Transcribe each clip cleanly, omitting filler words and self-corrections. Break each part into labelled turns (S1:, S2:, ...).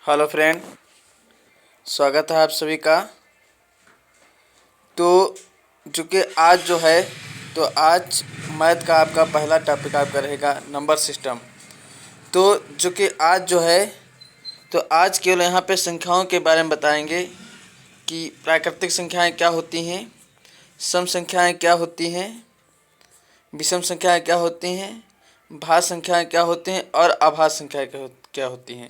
S1: Hello friend, स्वागत है आप सभी का। तो चूँकि आज जो है तो आज मैथ का आपका पहला टॉपिक आपका रहेगा नंबर सिस्टम। तो जो कि आज जो है तो आज केवल यहाँ पे संख्याओं के बारे में बताएंगे कि प्राकृतिक संख्याएं क्या होती हैं, सम संख्याएं क्या होती हैं, विषम संख्याएं क्या होती हैं, भाज्य संख्याएं क्या होती हैं और अभाज्य संख्याएं क्या होती हैं,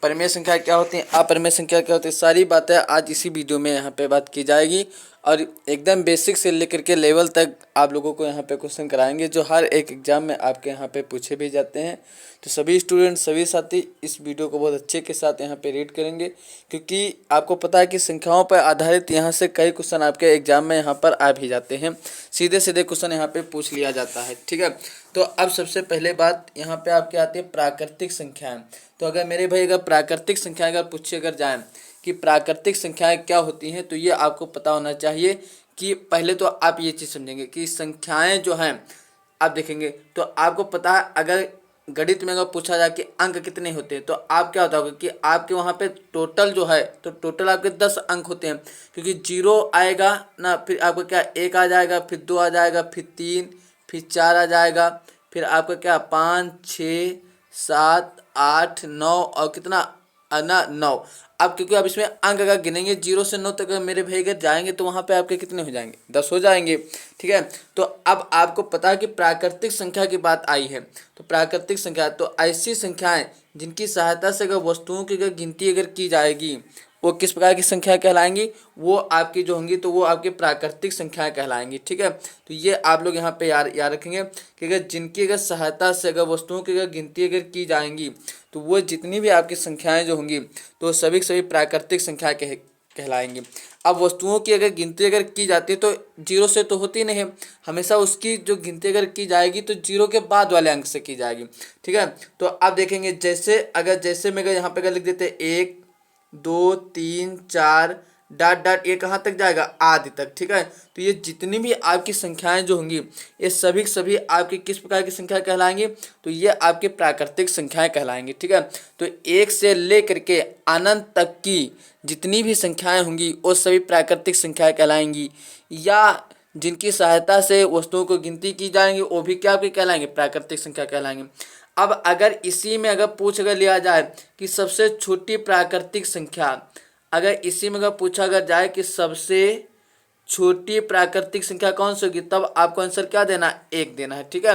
S1: परिमेय संख्या क्या होती है, अपरिमेय संख्या क्या होती है। सारी बातें आज इसी वीडियो में यहाँ पे बात की जाएगी और एकदम बेसिक से लेकर के लेवल तक आप लोगों को यहाँ पे क्वेश्चन कराएंगे जो हर एक एग्जाम में आपके यहाँ पे पूछे भी जाते हैं। तो सभी स्टूडेंट, सभी साथी इस वीडियो को बहुत अच्छे के साथ यहाँ पे रीड करेंगे, क्योंकि आपको पता है कि संख्याओं पर आधारित यहाँ से कई क्वेश्चन आपके एग्जाम में यहाँ पर आ भी जाते हैं। सीधे सीधे क्वेश्चन यहाँ पे पूछ लिया जाता है, ठीक है। तो अब सबसे पहले बात यहाँ पे आपके आती है प्राकृतिक संख्याएं। तो अगर मेरे भाई अगर प्राकृतिक संख्याएं अगर पूछे अगर जाएं कि प्राकृतिक संख्याएं क्या होती हैं, तो ये आपको पता होना चाहिए कि पहले तो आप ये चीज़ समझेंगे कि संख्याएं जो हैं आप देखेंगे तो आपको पता है, अगर गणित में अगर पूछा जाए कि अंक कितने होते हैं तो आप क्या होता होगा कि आपके वहाँ पे टोटल जो है तो टोटल आपके 10 अंक होते हैं, क्योंकि 0 आएगा ना, फिर आपका क्या 1 आ जाएगा, फिर 2 आ जाएगा, फिर 3, फिर 4 आ जाएगा, फिर आपका क्या 5, 6, 7, 8, 9 और कितना ना 9। अब क्योंकि आप इसमें अंक अगर गिनेंगे 0 से 9 तक अगर मेरे भाई अगर जाएंगे तो वहाँ पे आपके कितने हो जाएंगे, 10 हो जाएंगे, ठीक है। तो अब आपको पता है कि प्राकृतिक संख्या की बात आई है, तो प्राकृतिक संख्या तो ऐसी संख्याएं जिनकी सहायता से अगर वस्तुओं की अगर गिनती अगर की जाएगी वो किस प्रकार की संख्या कहलाएंगी, वो आपकी जो होंगी तो वो आपकी प्राकृतिक संख्याएं कहलाएंगी, ठीक है। तो ये आप लोग यहाँ पे याद रखेंगे कि अगर जिनकी अगर सहायता से अगर वस्तुओं की अगर गिनती अगर की जाएंगी तो वो जितनी भी आपकी संख्याएं जो होंगी तो सभी सभी प्राकृतिक संख्या कहलाएंगी। अब वस्तुओं की अगर गिनती अगर की जाती है तो 0 से तो होती नहीं है, हमेशा उसकी जो गिनती अगर की जाएगी तो 0 के बाद वाले अंक से की जाएगी, ठीक है। तो आप देखेंगे जैसे मैं अगर यहाँ पे अगर लिख देते 1, 2, 3, 4 डॉट डॉट ये कहाँ तक जाएगा, आदि तक, ठीक है। तो ये जितनी भी आपकी संख्याएं जो होंगी ये सभी आपकी किस प्रकार की संख्या कहलाएंगी, तो ये आपके प्राकृतिक संख्याएं कहलाएंगी, ठीक है। तो 1 से लेकर के अनंत तक की जितनी भी संख्याएं होंगी वो सभी प्राकृतिक संख्याएं कहलाएंगी, या जिनकी सहायता से वस्तुओं को गिनती की जाएंगी वो भी क्या आपके कहलाएंगे, प्राकृतिक संख्या कहलाएंगे। अब अगर इसी में अगर पूछ अगर लिया जाए कि सबसे छोटी प्राकृतिक संख्या, अगर इसी में अगर पूछा अगर जाए कि सबसे छोटी प्राकृतिक संख्या कौन सी होगी, तब आपको आंसर क्या देना है, 1 देना है, ठीक है।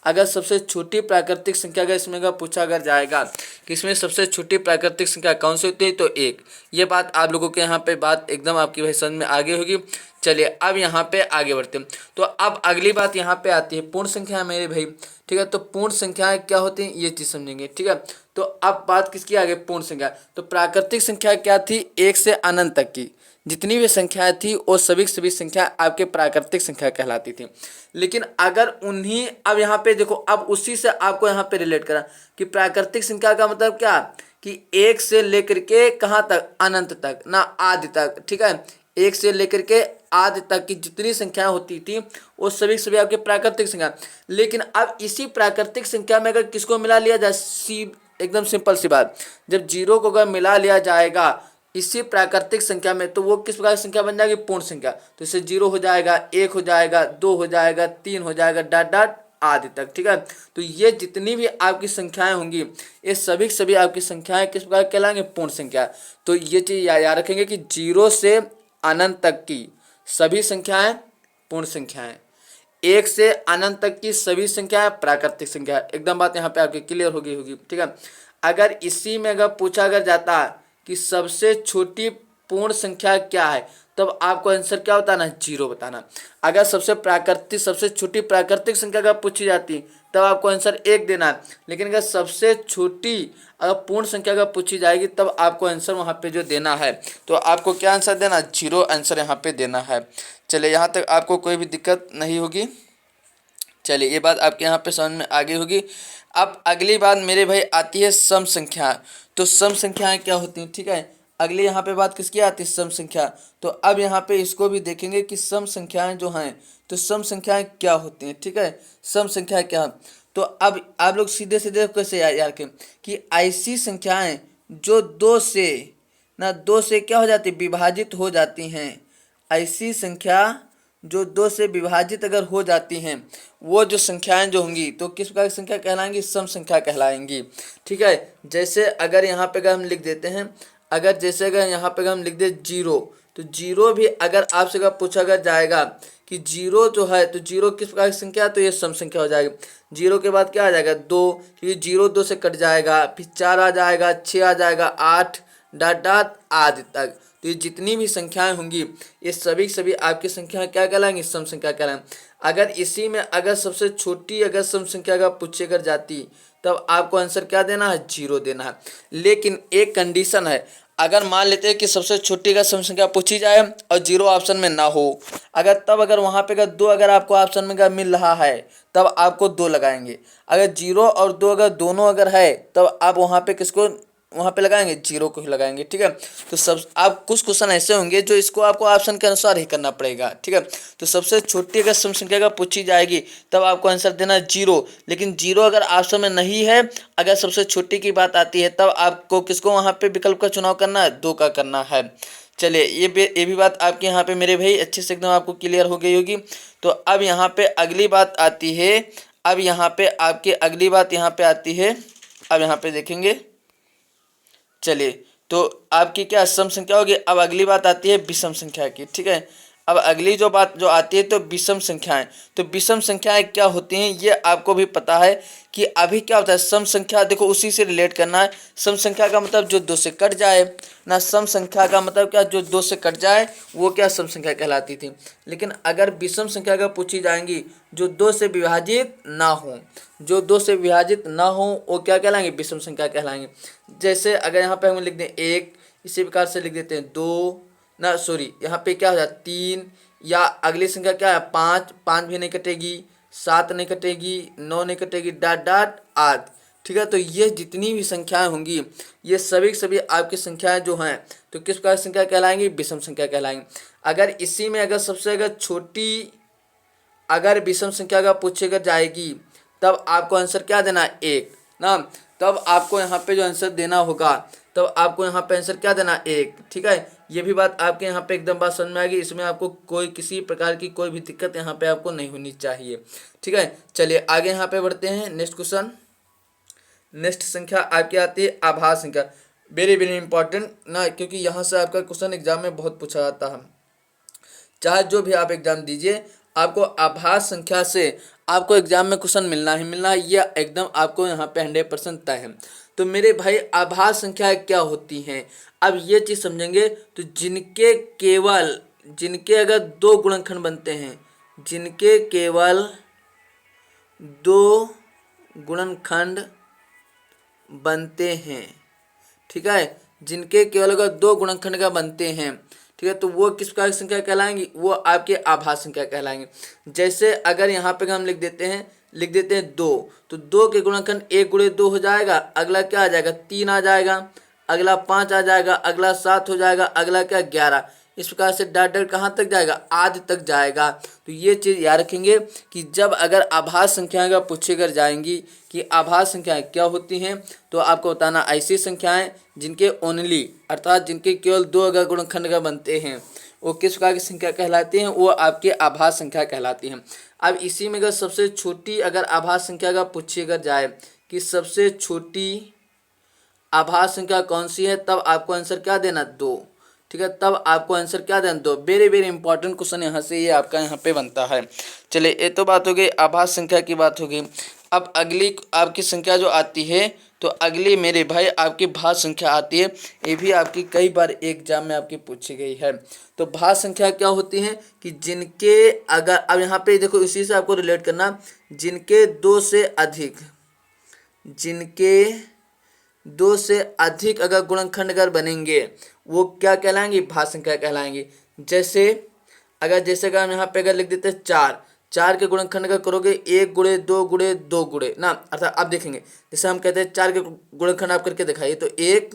S1: अगर सबसे छोटी प्राकृतिक संख्या अगर इसमें अगर पूछा अगर जाएगा कि इसमें सबसे छोटी प्राकृतिक संख्या कौन सी होती है तो 1। ये बात आप लोगों के यहाँ पे बात एकदम आपकी भाई समझ में आगे होगी। चलिए अब यहाँ पे आगे बढ़ते हैं। तो अब अगली बात यहाँ पे आती है पूर्ण संख्या मेरे भाई, ठीक है। तो पूर्ण संख्याएं क्या होती हैं ये चीज़ समझेंगे, ठीक है। तो अब बात किसकी आगे, पूर्ण संख्या। तो प्राकृतिक संख्या क्या थी, 1 से अनंत तक की जितनी भी संख्याएं थी वो सभी संख्या आपके प्राकृतिक संख्या कहलाती थी। लेकिन अगर उन्हीं अब यहाँ पे देखो, अब उसी से आपको यहाँ पे रिलेट करा कि प्राकृतिक संख्या का मतलब क्या कि 1 से लेकर के कहाँ तक, अनंत तक ना, आदि तक, ठीक है। 1 से लेकर के आदि तक की जितनी संख्या होती थी वो सभी आपके प्राकृतिक संख्या। लेकिन अब इसी प्राकृतिक संख्या में अगर किसको मिला लिया जाए, एकदम सिंपल सी बात, जब 0 को अगर मिला लिया जाएगा इसी प्राकृतिक संख्या में तो वो किस प्रकार की संख्या बन जाएगी, पूर्ण संख्या। तो इससे 0 हो जाएगा, 1 हो जाएगा, 2 हो जाएगा, 3 हो जाएगा, डॉट डॉट आदि तक, ठीक है। तो ये जितनी भी आपकी संख्याएं होंगी ये सभी आपकी संख्याएं किस प्रकार कहलाएंगे, पूर्ण संख्या। तो ये चीज़ याद रखेंगे कि 0 से अनंत तक की सभी संख्याएं पूर्ण संख्याएं, 1 से अनंत तक की सभी संख्याएं प्राकृतिक संख्या। एकदम बात यहाँ पे आपकी क्लियर होगी, ठीक है। अगर इसी में अगर पूछा अगर जाता है कि सबसे छोटी पूर्ण संख्या क्या है, तब आपको आंसर क्या बताना है, 0 बताना। अगर सबसे छोटी प्राकृतिक संख्या अगर पूछी जाती तब आपको आंसर 1 देना है। लेकिन अगर सबसे छोटी अगर पूर्ण संख्या अगर पूछी जाएगी तब आपको आंसर वहाँ पे जो देना है तो आपको क्या आंसर देना, 0 आंसर यहाँ पे देना है। चलिए यहाँ तक आपको कोई भी दिक्कत नहीं होगी। चलिए ये बात आपके यहाँ पे समझ में आगे होगी। अब अगली बात मेरे भाई आती है सम संख्या। तो सम संख्याएं क्या होती हैं, ठीक है। अगली यहाँ पे बात किसकी आती है, सम संख्या। तो अब यहाँ पे इसको भी देखेंगे कि सम संख्याएं जो हैं तो सम संख्याएं क्या होती हैं, ठीक है। सम संख्या क्या, तो अब आप लोग सीधे सीधे कैसे याद रखें कि ऐसी संख्याएं जो दो से क्या हो जाती, विभाजित हो जाती हैं, ऐसी संख्या जो दो से विभाजित अगर हो जाती हैं, वो जो संख्याएं जो होंगी तो किस प्रकार की संख्या कहलाएंगी, सम संख्या कहलाएंगी। ठीक है, जैसे अगर यहाँ पे अगर हम लिख देते हैं, अगर यहाँ पे अगर हम लिख दे जीरो, तो जीरो भी अगर आपसे अगर पूछा अगर जाएगा कि जीरो जो है तो जीरो किस प्रकार की संख्या है, तो ये सम संख्या हो जाएगी। जीरो के बाद क्या आ जाएगा, दो, क्योंकि जीरो दो से कट जाएगा, फिर चार आ जाएगा, छः आ जाएगा, आठ डॉट डॉट आदि तक। तो ये जितनी भी संख्याएं होंगी ये सभी आपकी संख्या क्या कहलाएंगी, सम संख्या कहलाएंगी। अगर इसी में अगर सबसे छोटी अगर सम संख्या अगर पूछी अगर जाती, तब आपको आंसर क्या देना है, जीरो देना है। लेकिन एक कंडीशन है, अगर मान लेते हैं कि सबसे छोटी अगर सम संख्या पूछी जाए और जीरो ऑप्शन में ना हो, अगर वहाँ पे अगर दो अगर आपको ऑप्शन में अगर मिल रहा है, तब आपको दो लगाएंगे। अगर जीरो और दो अगर दोनों अगर है, तब आप वहाँ पे किसको वहाँ पे लगाएंगे, जीरो को ही लगाएंगे। ठीक है, तो सब आप कुछ क्वेश्चन ऐसे होंगे जो इसको आपको ऑप्शन के अनुसार ही करना पड़ेगा। ठीक है, तो सबसे छोटी अगर सम संख्या अगर पूछी जाएगी तब आपको आंसर देना जीरो। लेकिन जीरो अगर ऑप्शन में नहीं है, अगर सबसे छोटी की बात आती है, तब आपको किसको वहाँ पे विकल्प का चुनाव करना है, दो का करना है। चलिए, ये भी बात आपके यहाँ पे मेरे भाई अच्छे से एकदम आपको क्लियर हो गई होगी। तो अब यहाँ पे अगली बात आती है, अब यहाँ पे आपकी अगली बात यहाँ पे आती है, अब यहाँ पे देखेंगे। चलिए, तो आपकी क्या सम संख्या होगी। अब अगली बात आती है विषम संख्या की। ठीक है, अब अगली जो बात जो आती है तो विषम संख्याएं। तो विषम संख्याएं क्या होती हैं ये आपको भी पता है कि अभी क्या होता है, सम संख्या देखो उसी से रिलेट करना है। सम संख्या का मतलब जो दो से कट जाए ना, सम संख्या का मतलब क्या, जो दो से कट जाए वो क्या सम संख्या कहलाती थी। लेकिन अगर विषम संख्या का पूछी जाएंगी जो दो से विभाजित ना हो, जो दो से विभाजित ना हो वो क्या कहलाएंगे, विषम संख्या कहलाएंगे। जैसे अगर यहाँ पे हम लिख दें एक, इसी प्रकार से लिख देते हैं दो ना, सॉरी यहाँ पे क्या हो जाए तीन, या अगली संख्या क्या है पाँच, पाँच भी नहीं कटेगी, सात नहीं कटेगी, नौ नहीं कटेगी, डॉट डॉट आदि। ठीक है, तो ये जितनी भी संख्याएं होंगी ये सभी आपकी संख्याएं जो हैं तो किस प्रकार की संख्या कहलाएंगी, विषम संख्या कहलाएंगी। अगर इसी में अगर सबसे अगर छोटी अगर विषम संख्या का पूछेगा जाएगी, तब आपको आंसर क्या देना है, एक ना, तब आपको यहाँ पे जो आंसर देना होगा, तब आपको यहाँ पे आंसर क्या देना, एक। ठीक है, ये भी बात आपके यहाँ पे एकदम बात समझ में आएगी, इसमें आपको कोई किसी प्रकार की कोई भी दिक्कत यहाँ पे आपको नहीं होनी चाहिए। ठीक है, चलिए आगे यहाँ पे बढ़ते हैं। नेक्स्ट क्वेश्चन, नेक्स्ट संख्या आपकी आती है आभास संख्या। वेरी वेरी इंपॉर्टेंट ना, क्योंकि यहाँ से आपका क्वेश्चन एग्जाम में बहुत पूछा जाता है। चाहे जो भी आप एग्जाम दीजिए, आपको आभास संख्या से आपको एग्जाम में क्वेश्चन मिलना ही मिलना है, यह एकदम आपको यहाँ पे 100% तय है। तो मेरे भाई आभास संख्या क्या होती हैं, अब ये चीज़ समझेंगे। तो जिनके अगर दो गुणनखंड बनते हैं, जिनके केवल दो गुणनखंड बनते हैं, ठीक है, जिनके केवल अगर दो गुणनखंड का बनते हैं, ठीक है, तो वो किस प्रकार की संख्या कहलाएंगी, वो आपके आभास संख्या कहलाएंगे। जैसे अगर यहाँ पे हम लिख देते हैं दो, तो दो के गुणनखंड एक गुणे दो हो जाएगा, अगला क्या आ जाएगा, तीन आ जाएगा, अगला पाँच आ जाएगा, अगला सात हो जाएगा, अगला क्या 11। इस प्रकार से डॉट डॉट कहाँ तक जाएगा, आदि तक जाएगा। तो ये चीज़ याद रखेंगे कि जब अगर आभास संख्याएं का पूछे कर जाएंगी कि आभास संख्याएं क्या होती हैं, तो आपको बताना ऐसी संख्याएं जिनके ओनली अर्थात जिनके केवल दो अगर गुणनखंड का बनते हैं वो किस प्रकार की संख्या कहलाती हैं, वो आपके आभास संख्या कहलाती हैं। अब इसी में अगर सबसे छोटी अगर आभास संख्या का पूछे कर जाए कि सबसे छोटी आभास संख्या कौन सी है, तब आपको आंसर क्या देना, दो। ठीक है, तब आपको आंसर क्या देना, दो। वेरी वेरी इंपॉर्टेंट क्वेश्चन यहाँ से ये आपका यहाँ पे बनता है। चलिए, ये तो बात हो गई आभास संख्या की बात हो गई। अब अगली आपकी संख्या जो आती है, तो अगली मेरे भाई आपकी भाज्य संख्या आती है। ये भी आपकी कई बार एग्जाम में आपकी पूछी गई है। तो भाज्य संख्या क्या होती है कि जिनके अगर अब यहाँ पे देखो इसी से आपको रिलेट करना, जिनके दो से अधिक अगर गुणनखंड अगर बनेंगे वो क्या कहलाएंगे, भाज्य संख्या कहलाएंगी। जैसे अगर हम यहाँ पे अगर लिख देते हैं चार के गुणनखंड का करोगे एक गुणे दो गुणे ना, अर्थात आप देखेंगे जैसे हम कहते हैं चार के गुणनखंड आप करके दिखाइए, तो एक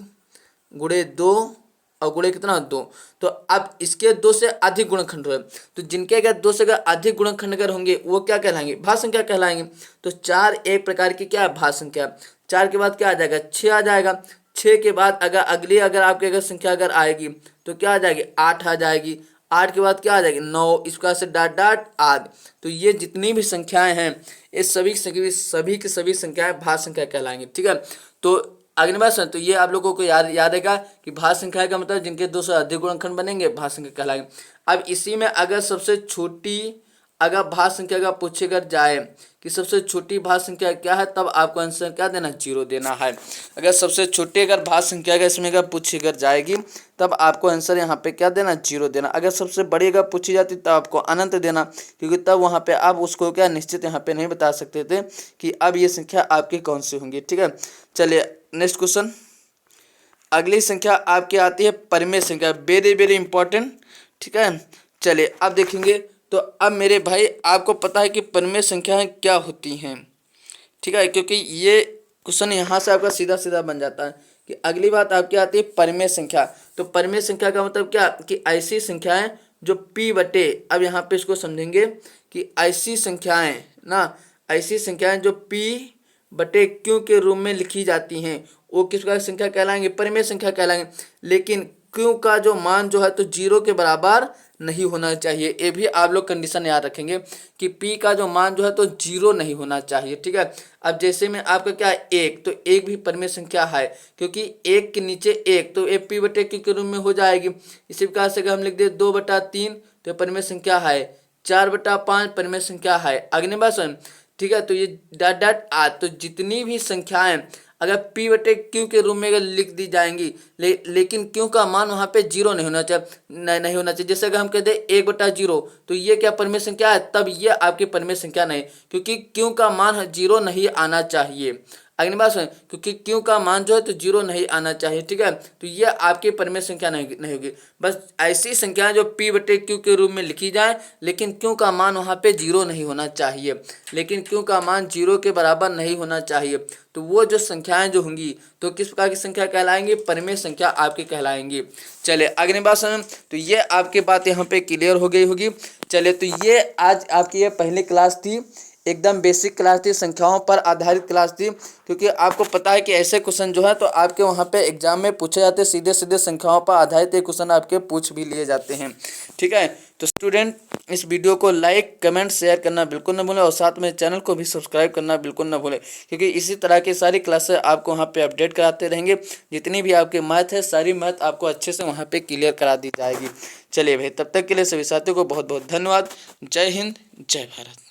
S1: गुणे दो और गुणे कितना, दो। तो अब इसके दो से अधिक गुणनखंड हुए, तो जिनके अगर दो से अगर अधिक गुणनखंड अगर होंगे वो क्या कहलाएंगे, भाज्य संख्या कहलाएंगे। तो चार एक प्रकार की क्या है, भाज्य संख्या। चार के बाद क्या आ जाएगा, छः आ जाएगा। 6 के बाद अगर आपकी अगर संख्या अगर आएगी तो क्या आ जाएगी, 8 आ जाएगी। 8 के बाद क्या आ जाएगी, 9, इसका से डाट डाट आदि। तो ये जितनी भी संख्याएं हैं ये सभी की सभी संख्याएं भाज्य संख्या कहलाएंगी। ठीक है, तो अगली बात सुन, तो ये आप लोगों को याद रहेगा कि भाज्य संख्या का मतलब जिनके 2 से अधिक गुणनखंड बनेंगे भाज्य संख्या कहलाएंगे। अब इसी में अगर सबसे छोटी अगर भाज्य संख्या का पूछेकर जाए कि सबसे छोटी भाज्य संख्या क्या है, तब आपको आंसर क्या देना, 0 देना है। अगर सबसे छोटी अगर भाज्य संख्या का इसमें अगर पूछेकर जाएगी तब आपको आंसर यहाँ पे क्या देना, 0 देना। अगर सबसे बड़ी अगर पूछी जाती तब आपको अनंत देना, क्योंकि तब वहाँ पे आप उसको क्या निश्चित यहाँ पे नहीं बता सकते थे कि अब ये संख्या आपकी कौन सी होंगी। ठीक है, चलिए नेक्स्ट क्वेश्चन। अगली संख्या आपकी आती है परिमेय संख्या, वेरी वेरी इंपॉर्टेंट। ठीक है, चलिए अब देखेंगे। तो अब मेरे भाई आपको पता है कि परिमेय संख्याएं क्या होती हैं। ठीक है, क्योंकि ये क्वेश्चन यहाँ से आपका सीधा सीधा बन जाता है कि अगली बात आपकी आती है परिमेय संख्या। तो परिमेय संख्या का मतलब क्या कि ऐसी संख्याएं जो p बटे, अब यहाँ पे इसको समझेंगे कि ऐसी संख्याएं जो p बटे q के रूप में लिखी जाती हैं वो किस प्रकार की संख्या कहलाएंगे, परिमेय संख्या कहलाएंगे। लेकिन q का जो मान जो है तो 0 के बराबर नहीं होना चाहिए। ये भी आप लोग कंडीशन याद रखेंगे कि p का जो मान जो है तो 0 नहीं होना चाहिए। ठीक है, अब जैसे में आपका क्या है 1, तो 1 भी परिमेय संख्या है क्योंकि 1 के नीचे 1, तो ये p बटे q के रूप में हो जाएगी। इसी प्रकार से अगर हम लिख दे 2/3 तो परिमेय संख्या है, 4/5 परिमेय संख्या है। अगली बात सुन, ठीक है, तो ये डॉट डॉट आ, तो जितनी भी संख्याएं अगर p बटे q के रूप में अगर लिख दी जाएंगी लेकिन q का मान वहाँ पे 0 नहीं होना चाहिए, नहीं होना चाहिए। जैसे अगर हम कहते हैं 1/0 तो ये क्या परिमेय संख्या है, तब ये आपकी परिमेय संख्या नहीं, क्योंकि q का मान 0 नहीं आना चाहिए। अगली बात सुन, क्योंकि q का मान जो है तो 0 नहीं आना चाहिए। ठीक है, तो ये आपकी परिमेय संख्या नहीं होगी। बस ऐसी संख्याएं जो p बटे q के रूप में लिखी जाए लेकिन q का मान वहाँ पे 0 नहीं होना चाहिए, लेकिन q का मान 0 के बराबर नहीं होना चाहिए, तो वो जो संख्याएं जो होंगी तो किस प्रकार की संख्या कहलाएंगी, परिमेय संख्या आपकी कहलाएंगी। चलिए अगली बात सुन, तो ये आपकी बात यहाँ पे क्लियर हो गई होगी। चलिए, तो ये आज आपकी ये पहली क्लास थी, एकदम बेसिक क्लास थी, संख्याओं पर आधारित क्लास थी, क्योंकि आपको पता है कि ऐसे क्वेश्चन जो है तो आपके वहाँ पे एग्जाम में पूछे जाते हैं, सीधे सीधे संख्याओं पर आधारित एक क्वेश्चन आपके पूछ भी लिए जाते हैं। ठीक है, तो स्टूडेंट इस वीडियो को लाइक कमेंट शेयर करना बिल्कुल न भूलें और साथ में चैनल को भी सब्सक्राइब करना बिल्कुल न भूलें, क्योंकि इसी तरह की सारी क्लासेस आपको वहाँ पे अपडेट कराते रहेंगे। जितनी भी आपके मैथ है सारी मैथ आपको अच्छे से वहाँ पे क्लियर करा दी जाएगी। चलिए भाई, तब तक के लिए सभी साथियों को बहुत बहुत धन्यवाद। जय हिंद, जय भारत।